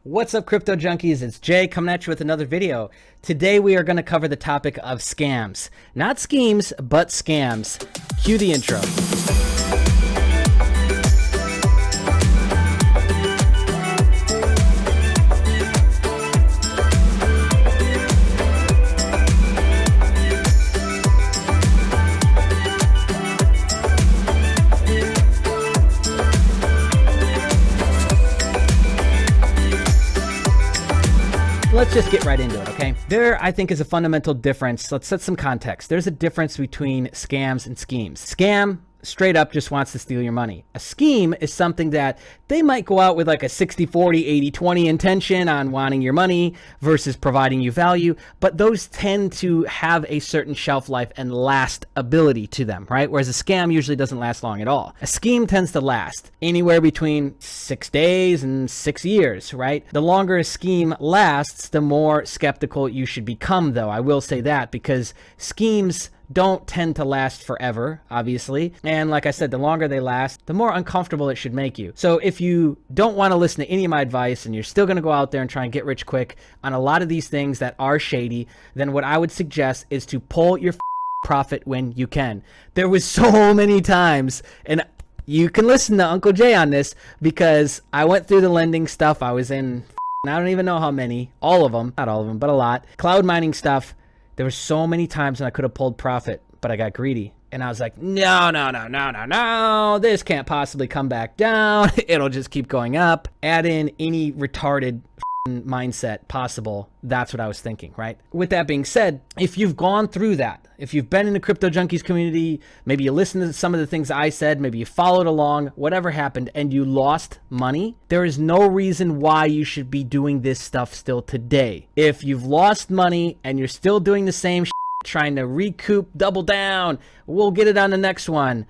What's up, crypto junkies? It's Jay coming at you with another video. Today we are going to cover the topic of scams. Not schemes, but scams. Cue the intro. Let's just get right into it, okay? There, I think, is a fundamental difference. Let's set some context. There's a difference between scams and schemes. Scam, straight up, just wants to steal your money. A scheme is something that they might go out with like a 60-40, 80-20 intention on wanting your money versus providing you value, but those tend to have a certain shelf life and last ability to them, right? Whereas a scam usually doesn't last long at all. A scheme tends to last anywhere between 6 days and 6 years, right? The longer a scheme lasts, the more skeptical you should become, though. I will say that, because schemes don't tend to last forever, obviously. And like I said, the longer they last, the more uncomfortable it should make you. So if you don't want to listen to any of my advice and you're still going to go out there and try and get rich quick on a lot of these things that are shady, then what I would suggest is to pull your profit when you can. There was so many times, and you can listen to Uncle Jay on this, because I went through the lending stuff. I was in, I don't even know how many, all of them, not all of them, but a lot. Cloud mining stuff. There were so many times when I could have pulled profit, but I got greedy. And I was like, no, this can't possibly come back down. It'll just keep going up. Add in any retarded mindset possible. That's what I was thinking, right? With that being said, if you've gone through that, if you've been in the Crypto Junkies community, maybe you listened to some of the things I said, maybe you followed along, whatever happened, and you lost money, there is no reason why you should be doing this stuff still today. If you've lost money and you're still doing the same trying to recoup, double down, we'll get it on the next one,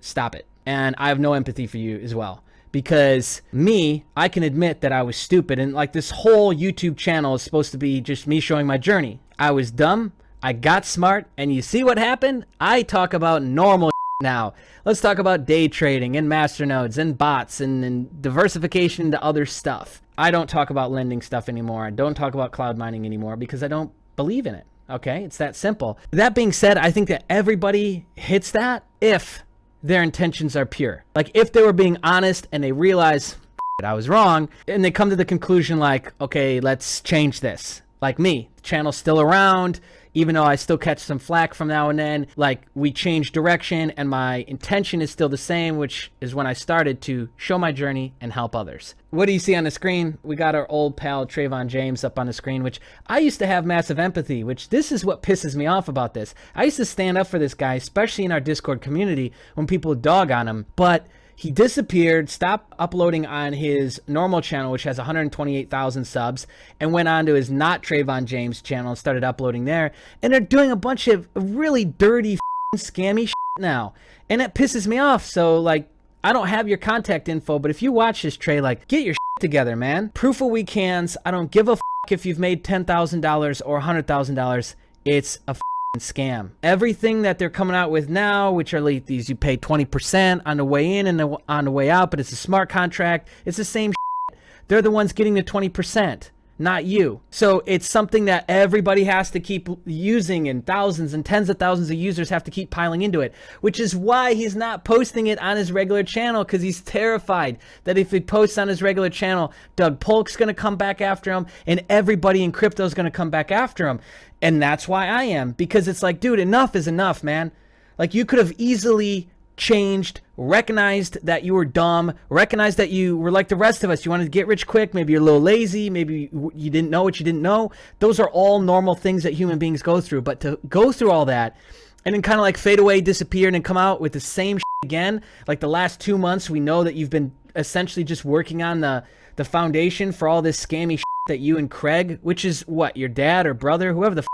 stop it. And I have no empathy for you as well. Because I can admit that I was stupid, and like this whole YouTube channel is supposed to be just me showing my journey. I was dumb, I got smart, and you see what happened? I talk about normal now. Let's talk about day trading and masternodes and bots and diversification into other stuff. I don't talk about lending stuff anymore. I don't talk about cloud mining anymore because I don't believe in it. Okay, it's that simple. That being said, I think that everybody hits that if their intentions are pure. Like if they were being honest and they realize I was wrong, and they come to the conclusion like, okay, let's change this. Like me, the channel's still around, even though I still catch some flack from now and then. Like we changed direction and my intention is still the same, which is when I started to show my journey and help others. What do you see on the screen? We got our old pal Trayvon James up on the screen, which I used to have massive empathy, which this is what pisses me off about this. I used to stand up for this guy, especially in our Discord community when people dog on him, but he disappeared, stopped uploading on his normal channel, which has 128,000 subs, and went on to his not Trayvon James channel and started uploading there. And they're doing a bunch of really dirty, scammy shit now. And it pisses me off. So, like, I don't have your contact info, but if you watch this, Trey, like, get your shit together, man. Proof a weak hands. I don't give a if you've made $10,000 or $100,000. It's a scam. Everything that they're coming out with now, which are like these, you pay 20% on the way in and on the way out, but it's a smart contract. It's the same shit. They're the ones getting the 20%, not you. So it's something that everybody has to keep using, and thousands and tens of thousands of users have to keep piling into it, which is why he's not posting it on his regular channel, because he's terrified that if he posts on his regular channel, Doug Polk's going to come back after him and everybody in crypto is going to come back after him. And that's why I am, because it's like, dude, enough is enough, man. Like, you could have easily changed, recognized that you were dumb, recognized that you were like the rest of us. You wanted to get rich quick. Maybe you're a little lazy. Maybe you didn't know what you didn't know. Those are all normal things that human beings go through. But to go through all that and then kind of like fade away, disappear, and then come out with the same shit again, like the last 2 months, we know that you've been essentially just working on the foundation for all this scammy shit that you and Craig, which is what, your dad or brother, whoever the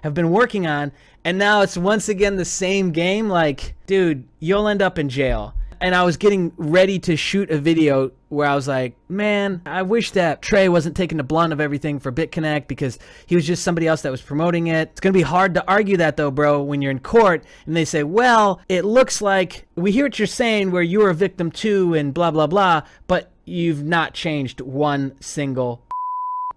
have been working on, and now it's once again the same game. Like, dude, you'll end up in jail. And I was getting ready to shoot a video where I was like, man, I wish that Trey wasn't taking the blunt of everything for BitConnect, because he was just somebody else that was promoting it. It's going to be hard to argue that, though, bro, when you're in court and they say, well, it looks like we hear what you're saying where you were a victim too and blah, blah, blah, but you've not changed one single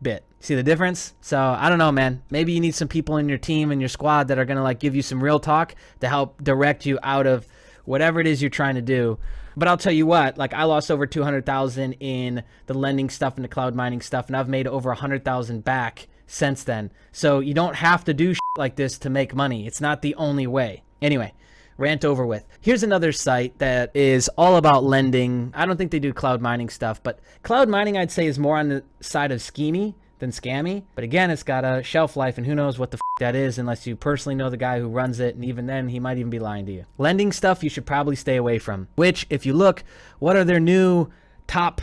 bit. See the difference? So I don't know, man. Maybe you need some people in your team and your squad that are going to like give you some real talk to help direct you out of whatever it is you're trying to do. But I'll tell you what, like I lost over 200,000 in the lending stuff and the cloud mining stuff, and I've made over 100,000 back since then. So you don't have to do shit like this to make money. It's not the only way. Anyway, rant over with. Here's another site that is all about lending. I don't think they do cloud mining stuff, but cloud mining I'd say is more on the side of schemy than scammy. But again, it's got a shelf life, and who knows what the that is unless you personally know the guy who runs it, and even then he might even be lying to you. Lending stuff you should probably stay away from, which if you look, what are their new top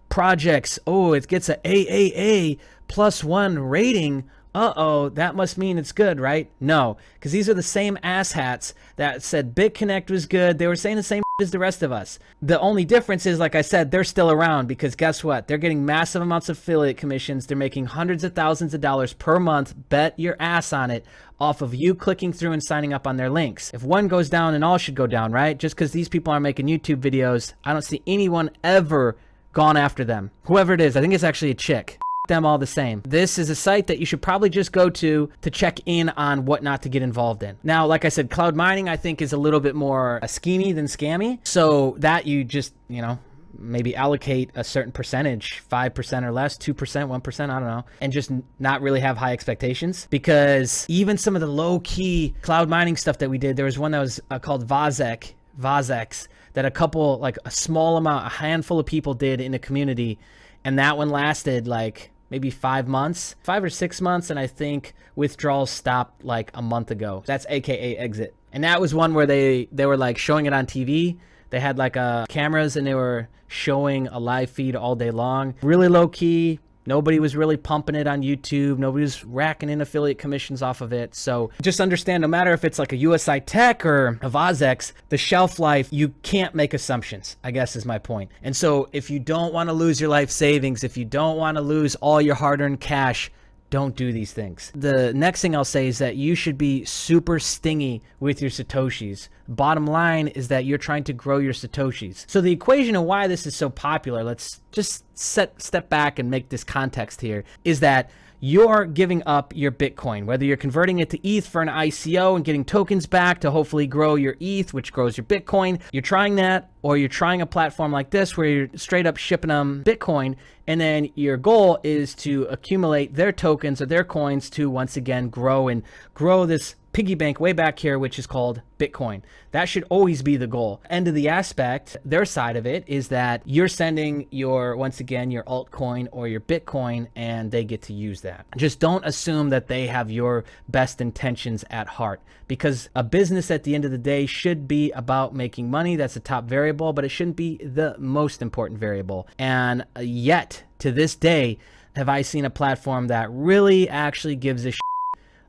projects? Oh, it gets a AAA +1 rating. Uh-oh, that must mean it's good, right? No, because these are the same asshats that said BitConnect was good. They were saying the same as the rest of us. The only difference is, like I said, they're still around because guess what? They're getting massive amounts of affiliate commissions. They're making hundreds of thousands of dollars per month. Bet your ass on it off of you clicking through and signing up on their links. If one goes down, then all should go down, right? Just because these people are making YouTube videos, I don't see anyone ever gone after them. Whoever it is, I think it's actually a chick. Them all the same. This is a site that you should probably just go to check in on what not to get involved in. Now, like I said, cloud mining I think is a little bit more schemy than scammy. So that you just, you know, maybe allocate a certain percentage, 5% or less, 2%, 1%, I don't know, and just not really have high expectations. Because even some of the low key cloud mining stuff that we did, there was one that was called Vozex, that a small amount, a handful of people did in the community. And that one lasted like maybe 5 months, 5 or 6 months. And I think withdrawals stopped like a month ago. That's AKA exit. And that was one where they were like showing it on TV. They had like cameras and they were showing a live feed all day long. Really low key. Nobody was really pumping it on YouTube. Nobody was racking in affiliate commissions off of it. So just understand, no matter if it's like a USI Tech or a Vozex, the shelf life, you can't make assumptions, I guess is my point. And so if you don't want to lose your life savings, if you don't want to lose all your hard-earned cash, don't do these things. The next thing I'll say is that you should be super stingy with your Satoshis. Bottom line is that you're trying to grow your Satoshis. So the equation of why this is so popular, let's just step back and make this context here, is that you're giving up your Bitcoin, whether you're converting it to ETH for an ICO and getting tokens back to hopefully grow your ETH, which grows your Bitcoin. You're trying that, or you're trying a platform like this where you're straight up shipping them Bitcoin, and then your goal is to accumulate their tokens or their coins to once again grow this piggy bank way back here, which is called Bitcoin. That should always be the goal. End of the aspect, their side of it is that you're sending once again, your altcoin or your Bitcoin, and they get to use that. Just don't assume that they have your best intentions at heart, because a business at the end of the day should be about making money. That's the top variable, but it shouldn't be the most important variable. And yet, to this day, have I seen a platform that really actually gives a shit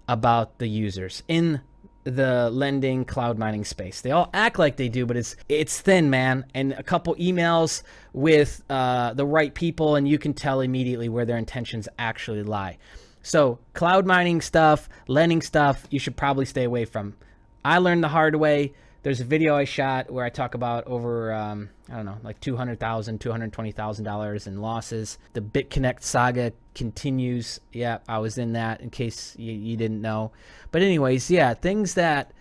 about the users in the lending cloud mining space. They all act like they do, but it's thin, man. And a couple emails with the right people, and you can tell immediately where their intentions actually lie. So cloud mining stuff, lending stuff, you should probably stay away from. I learned the hard way. There's a video I shot where I talk about over, I don't know, like $200,000, $220,000 in losses. The BitConnect saga continues. Yeah, I was in that in case you didn't know. But anyways, yeah, things that,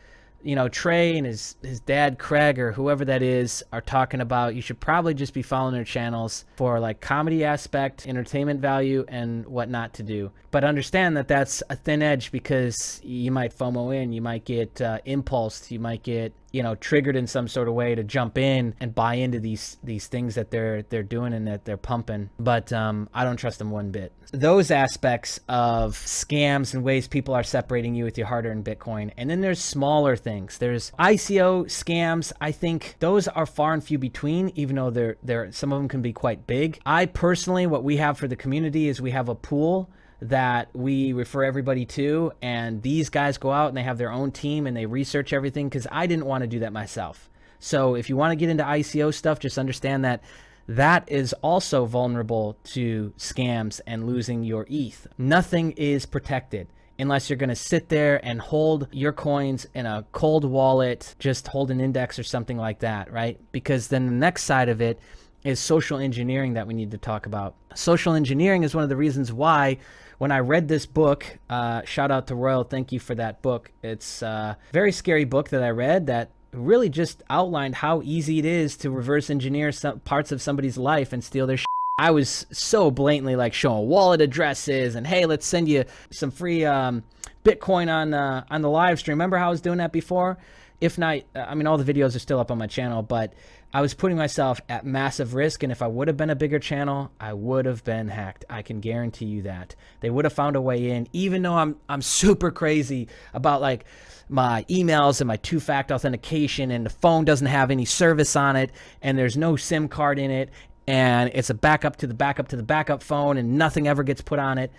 you know, Trey and his dad, Craig, or whoever that is, are talking about, you should probably just be following their channels for like comedy aspect, entertainment value, and what not to do. But understand that that's a thin edge, because you might FOMO in, you might get impulsed, you might get, you know, triggered in some sort of way to jump in and buy into these things that they're doing and that they're pumping. But I don't trust them one bit. Those aspects of scams and ways people are separating you with your hard-earned Bitcoin. And then there's smaller things. There's ICO scams. I think those are far and few between, even though they're some of them can be quite big. I personally, what we have for the community is we have a pool that we refer everybody to, and these guys go out and they have their own team and they research everything, because I didn't want to do that myself. So if you want to get into ICO stuff, just understand that that is also vulnerable to scams and losing your ETH. Nothing is protected unless you're going to sit there and hold your coins in a cold wallet, just hold an index or something like that, right? Because then the next side of it is social engineering that we need to talk about. Social engineering is one of the reasons why when I read this book, shout out to Royal, thank you for that book. It's a very scary book that I read that really just outlined how easy it is to reverse engineer some parts of somebody's life and steal their shit. I was so blatantly like showing wallet addresses and, hey, let's send you some free Bitcoin on the live stream. Remember how I was doing that before? If not, I mean, all the videos are still up on my channel, but I was putting myself at massive risk. And if I would have been a bigger channel, I would have been hacked. I can guarantee you that. They would have found a way in, even though I'm super crazy about like my emails and my two-factor authentication, and the phone doesn't have any service on it, and there's no SIM card in it, and it's a backup to the backup to the backup phone, and nothing ever gets put on it.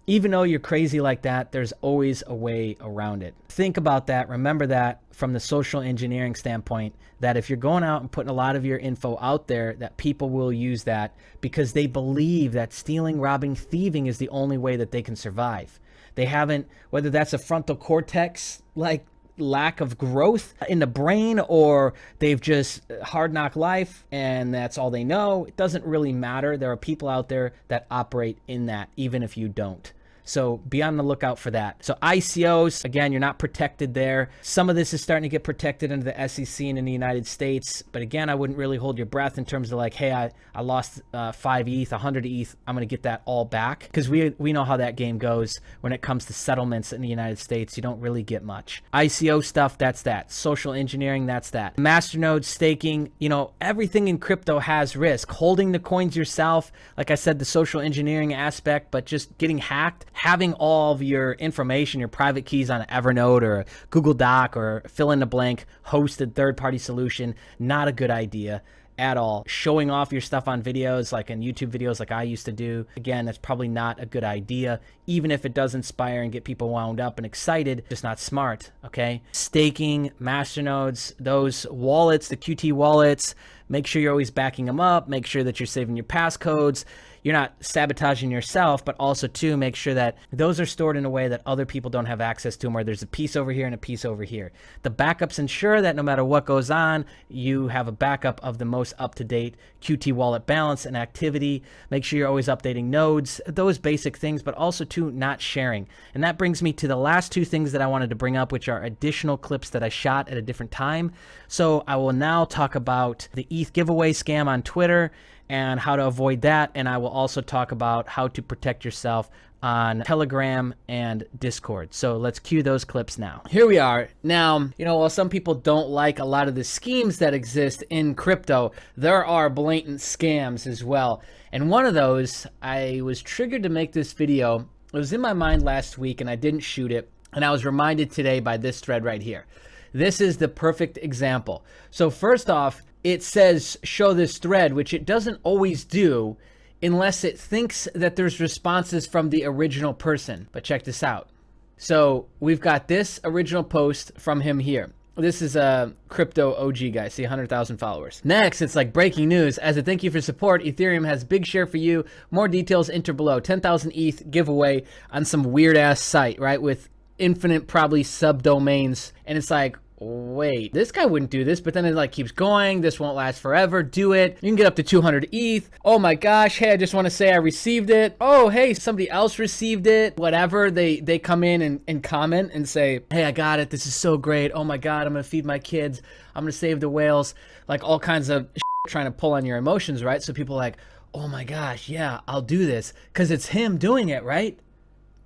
Even though you're crazy like that, there's always a way around it. Think about that. Remember that from the social engineering standpoint, that if you're going out and putting a lot of your info out there, that people will use that because they believe that stealing, robbing, thieving is the only way that they can survive. They haven't, whether that's a frontal cortex, like lack of growth in the brain, or they've just hard knock life and that's all they know. It doesn't really matter. There are people out there that operate in that, even if you don't. So be on the lookout for that. So ICOs, again, you're not protected there. Some of this is starting to get protected under the SEC and in the United States. But again, I wouldn't really hold your breath in terms of like, hey, I lost 5 ETH, 100 ETH. I'm going to get that all back. Because we know how that game goes when it comes to settlements in the United States. You don't really get much. ICO stuff, that's that. Social engineering, that's that. Masternode, staking, you know, everything in crypto has risk. Holding the coins yourself, like I said, the social engineering aspect, but just getting hacked, having all of your information, your private keys on Evernote or a Google Doc or fill in the blank hosted third-party solution, not a good idea at all. Showing off your stuff on videos, like in YouTube videos like I used to do, again, that's probably not a good idea. Even if it does inspire and get people wound up and excited, just not smart, okay? Staking, masternodes, those wallets, the QT wallets, make sure you're always backing them up, make sure that you're saving your passcodes, you're not sabotaging yourself, but also too, make sure that those are stored in a way that other people don't have access to them, where there's a piece over here and a piece over here. The backups ensure that no matter what goes on, you have a backup of the most up-to-date QT wallet balance and activity. Make sure you're always updating nodes, those basic things, but also too, not sharing. And that brings me to the last two things that I wanted to bring up, which are additional clips that I shot at a different time. So I will now talk about the ETH giveaway scam on Twitter and how to avoid that. And I will also talk about how to protect yourself on Telegram and Discord. So let's cue those clips now. Here we are. Now, you know, while some people don't like a lot of the schemes that exist in crypto, there are blatant scams as well. And one of those, I was triggered to make this video. It was in my mind last week and I didn't shoot it. And I was reminded today by this thread right here. This is the perfect example. So first off, it says show this thread, which it doesn't always do unless it thinks that there's responses from the original person. But check this out. So we've got this original post from him here. This is a crypto OG guy. See, 100,000 followers. Next, it's like breaking news. As a thank you for support, Ethereum has big share for you. More details enter below. 10,000 ETH giveaway on some weird ass site, right? With infinite probably subdomains. And it's like, wait, this guy wouldn't do this, but then it like keeps going. This won't last forever. Do it. You can get up to 200 ETH. Oh my gosh. Hey, I just want to say I received it. Oh, hey, somebody else received it. Whatever. They come in and comment and say, hey, I got it. This is so great. Oh my God, I'm going to feed my kids. I'm going to save the whales. Like all kinds of trying to pull on your emotions, right? So people are like, oh my gosh, yeah, I'll do this because it's him doing it, right?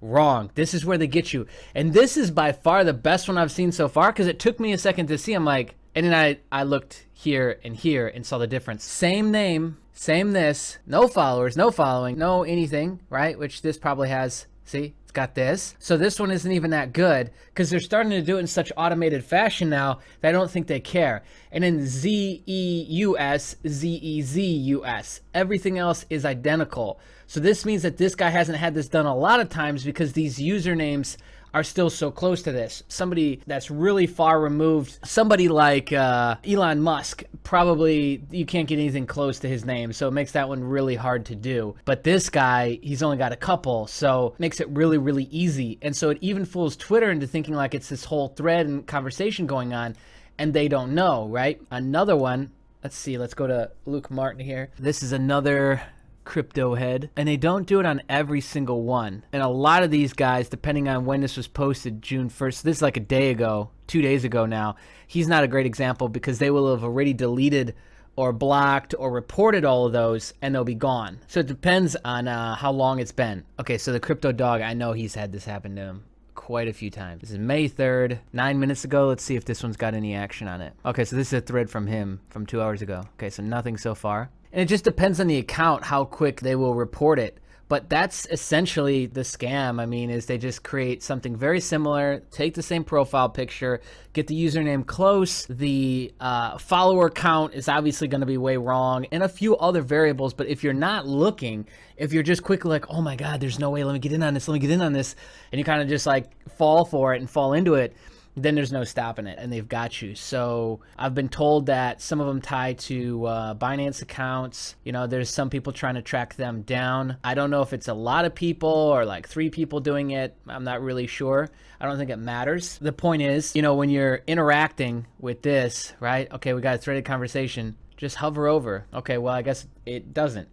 Wrong. This is where they get you. And this is by far the best one I've seen so far because it took me a second to see. I'm like, and then I looked here and saw the difference. Same name, same this, no followers, no following, no anything, right? Which this probably has, see, it's got this. So this one isn't even that good because they're starting to do it in such automated fashion now that I don't think they care. And then ZEUS, ZEZUS, everything else is identical. So this means that this guy hasn't had this done a lot of times because these usernames are still so close to this. Somebody that's really far removed, somebody like Elon Musk, probably you can't get anything close to his name. So it makes that one really hard to do. But this guy, he's only got a couple. So it makes it really, really easy. And so it even fools Twitter into thinking like it's this whole thread and conversation going on and they don't know, right? Another one Let's see. Let's go to Luke Martin here. This is another crypto head, and they don't do it on every single one. And a lot of these guys, depending on when this was posted, June 1st, this is like a day ago, 2 days ago now, he's not a great example because they will have already deleted or blocked or reported all of those, and they'll be gone. So it depends on how long it's been. Okay, so the Crypto Dog, I know he's had this happen to him quite a few times. This is May 3rd, 9 minutes ago. Let's see if this one's got any action on it. Okay, so this is a thread from him from 2 hours ago. Okay, so nothing so far. And it just depends on the account how quick they will report it. But that's essentially the scam. I mean, is they just create something very similar, take the same profile picture, get the username close, the follower count is obviously going to be way wrong, and a few other variables. But if you're not looking, if you're just quickly like, oh my God, there's no way, let me get in on this, and you kind of just like fall for it and fall into it, then there's no stopping it, and they've got you. So I've been told that some of them tie to Binance accounts. You know, there's some people trying to track them down. I don't know if it's a lot of people or like 3 people doing it. I'm not really sure. I don't think it matters. The point is, you know, when you're interacting with this, right? Okay, we got a threaded conversation. Just hover over. Okay, well, I guess it doesn't.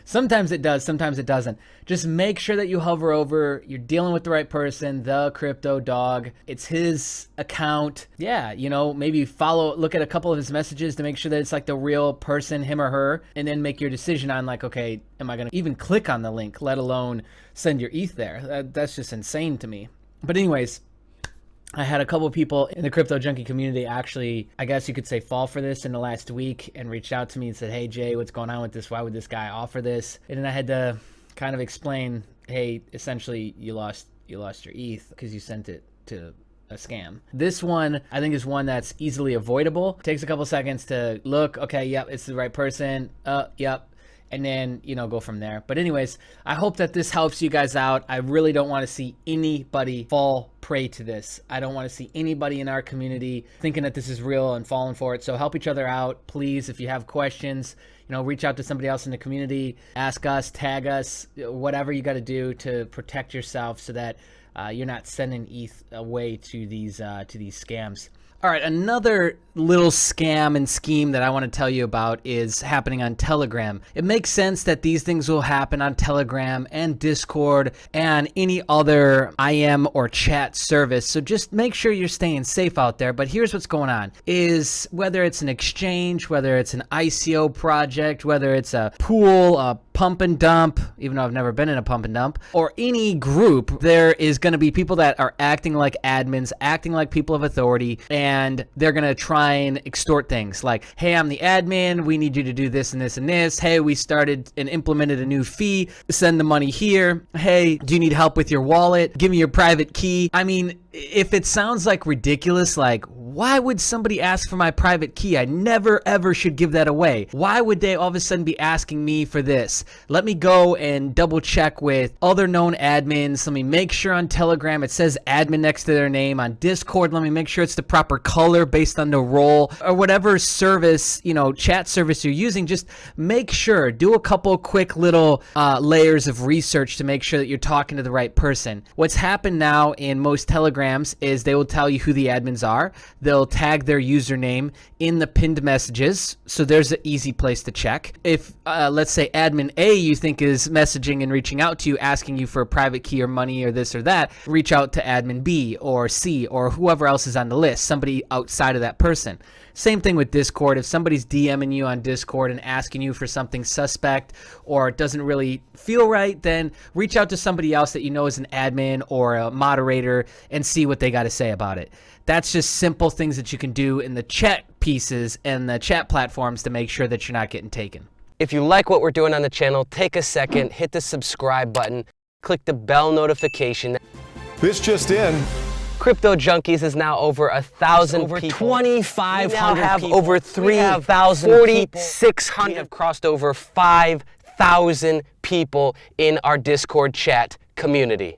Sometimes it does, sometimes it doesn't. Just make sure that you hover over. You're dealing with the right person, the Crypto Dog. It's his account. Yeah, you know, maybe look at a couple of his messages to make sure that it's like the real person, him or her, and then make your decision on like, okay, am I going to even click on the link, let alone send your ETH there? That's just insane to me. But anyways, I had a couple of people in the Crypto Junkie community actually, I guess you could say, fall for this in the last week and reached out to me and said, hey, Jay, what's going on with this? Why would this guy offer this? And then I had to kind of explain, hey, essentially you lost your ETH because you sent it to a scam. This one, I think, is one that's easily avoidable. It takes a couple seconds to look, okay, yep, it's the right person. Yep. And then, you know, go from there. But anyways, I hope that this helps you guys out. I really don't want to see anybody fall prey to this. I don't want to see anybody in our community thinking that this is real and falling for it. So help each other out, please. If you have questions, you know, reach out to somebody else in the community, ask us, tag us, whatever you got to do to protect yourself so that you're not sending ETH away to these scams. All right, another little scam and scheme that I want to tell you about is happening on Telegram. It makes sense that these things will happen on Telegram and Discord and any other IM or chat service. So just make sure you're staying safe out there. But here's what's going on is whether it's an exchange, whether it's an ICO project, whether it's a pool, a pump and dump, even though I've never been in a pump and dump, or any group, there is going to be people that are acting like admins, acting like people of authority, and they're going to try and extort things like, hey, I'm the admin, we need you to do this and this and this. Hey, we started and implemented a new fee, send the money here. Hey, do you need help with your wallet? Give me your private key. I mean, if it sounds like ridiculous, like, why would somebody ask for my private key? I never ever should give that away. Why would they all of a sudden be asking me for this? Let me go and double check with other known admins. Let me make sure on Telegram it says admin next to their name. On Discord, let me make sure it's the proper color based on the role or whatever service, you know, chat service you're using. Just make sure, do a couple quick little layers of research to make sure that you're talking to the right person. What's happened now in most Telegrams is they will tell you who the admins are. They'll tag their username in the pinned messages, so there's an easy place to check. If, let's say, admin A you think is messaging and reaching out to you, asking you for a private key or money or this or that, reach out to admin B or C or whoever else is on the list, somebody outside of that person. Same thing with Discord. If somebody's DMing you on Discord and asking you for something suspect or it doesn't really feel right, then reach out to somebody else that you know is an admin or a moderator and see what they got to say about it. That's just simple things that you can do in the chat pieces and the chat platforms to make sure that you're not getting taken. If you like what we're doing on the channel, take a second, hit the subscribe button, click the bell notification. This just in. Crypto Junkies is now over 1,000 over people. 2,500 We now have people. over 3,000 4,600. We have crossed over 5,000 people in our Discord chat community.